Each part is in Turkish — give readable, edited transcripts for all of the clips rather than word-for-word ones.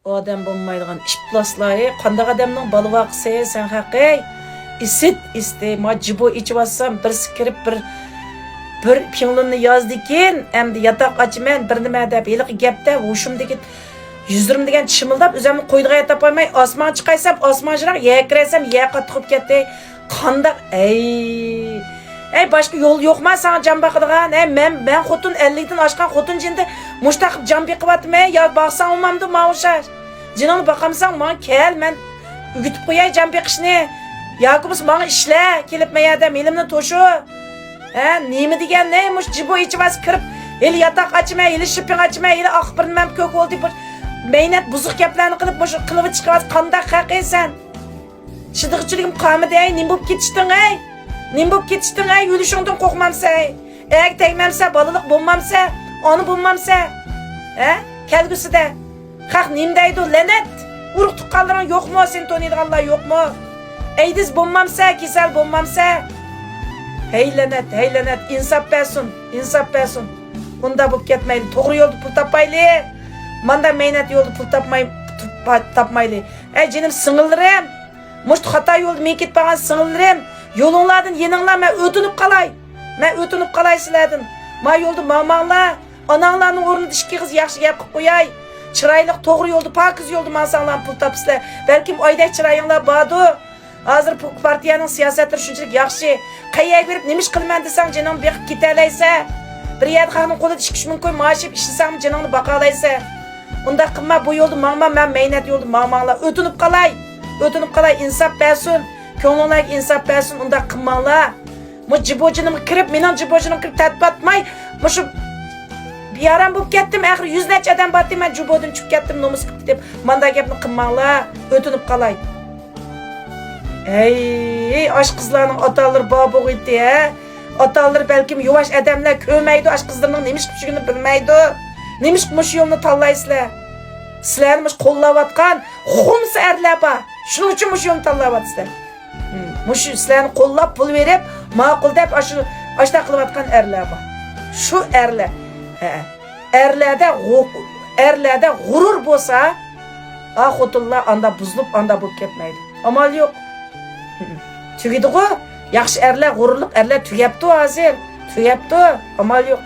odam bo'lmaydigan ish plaslar, qanday odamning balı vaqsi, sen haqi. İsti, ma jibo içib olsam, birisi kirib bir pinglunni yozdikin, endi yataq açman, bir nima deb, heliqi gapda hushimdagi 120 degan chimildab, o'zimni qo'ydiga yata olmay, osmon chiqaysam, osmon jiroq, yakrasam, yaqa tiqib ketdi. Qandaq, ey boshqa yo'l yo'qmi sana jon boqadigan? Men xotun 50 dan oshgan xotun jindi mushtaq jon beqibyaptimi? Yo boqsang olmamdi, ma o'xshash. Jiningni boqamsang, men kel, men ügütib qo'yay jon beqishni. Yoki biz bana ishla, kelib mayada melimni to'shu. Nima degan ne? Mush jibo ichmas kirib, el yataq ochmay, el shiping ochmay, el oqbirnam ko'k oldi. Meynat buzuq gaplarni qilib, mush qilib chiqyapsiz. Qanday haqiysan? Shidiqchiligim qamidi, nima bo'lib ketishding, ey? Nima bo'lib ketishding, ey? Yurishingdan qo'rqmamsa, ey tegmamsa, balaliq bo'lmamsa, onu bo'lmamsa, kelgusida. Haq nima deydi, lanet? Urug' tuqqanlaring yo'qmi? Sen to'naydiganlar yo'qmi? Eydiz bo'lmamsa, kasal bo'lmamsa. Hey lanet, insof bersin. Bunda bo'lib ketmaydi. To'g'ri yo'lda pul topmayli. Manda mehnat yo'lda pul topmayli. Ey jinim sing'illarim, mushtu xato yo'lda men ketmagan sing'illarim, yo'linglardan yeninglar, men o'tinib qolay sizlardan. Men yo'lda mamanglar, onanglarning o'rnida ikki qiz yaxshi gap qilib qo'yay. Chiroyli, to'g'ri yo'lda, pokiz yo'lda mansanglar pul topsizlar. Balkim oydak chiroyinglar bordu. Hozir bu partiyaning siyosatlari shunchalik yaxshi. Qayerga berib nima ish qilman desang, jining beqib ketalaysa, bir yerda xalqning qo'lida ish mumkin, maosh ishlasang, jiningni boqalaysa. Unda qilma, bu yo'lda mangma, men mehnat yo'lda mangmanglar, o'tinib qolay, insof bersin. Ko'nglingiz insof bersin, unda qilmanglar. Bu jibojinim kirib, mening jibojinim kirib tatbatmay, mushu biyaram bo'lib ketdim, axir 100 necha odam batdi, men jibodan chiqib ketdim, nomus qilib deb, menda gapni qilmanglar, o'tinib qolay. Ey, aş qızlarning otalari bobo qo'ydi, Otalar balkim yuvash odamlar ko'maydi, aş qizlarning nima ish qilishini bilmaydi. Nima ish qilish yo'lini tanlaysizlar. Sizlarni qo'llayotgan xumsa erlar bor. Shuning uchun mush yo'lni tanlayapsizlar. Mush sizlarni qo'llab pul berib, ma'qul deb ashta qilayotgan erlar bor. Shu erlar. Erlarda g'urur bo'lsa, xotinlar anda buzilib, anda bo'lib ketmaydi. Amal yo'q. Tugidi-ku, yaxshi erlar, g'ururliq erlar tugapti hozir. Amal yo'q.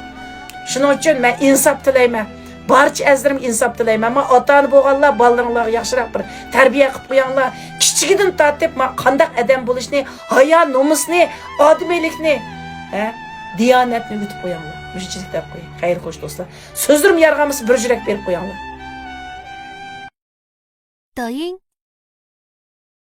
Shuning uchun men insof tilayman. Barcha azlarim insof tilayman. Men ota-ona bo'lganlar, bolalaringlarga yaxshiroq bir tarbiya qilib qo'yinglar. Kichigidan tortib, men qanday odam bo'lishni, hayo, nomusni, odamiylikni, diyonatni o'tib qo'yinglar. Mushchilik deb qo'y. Xayr xo'sh do'stlar. So'zlarim yarg'amisi bir yurak berib qo'yinglar. 抖音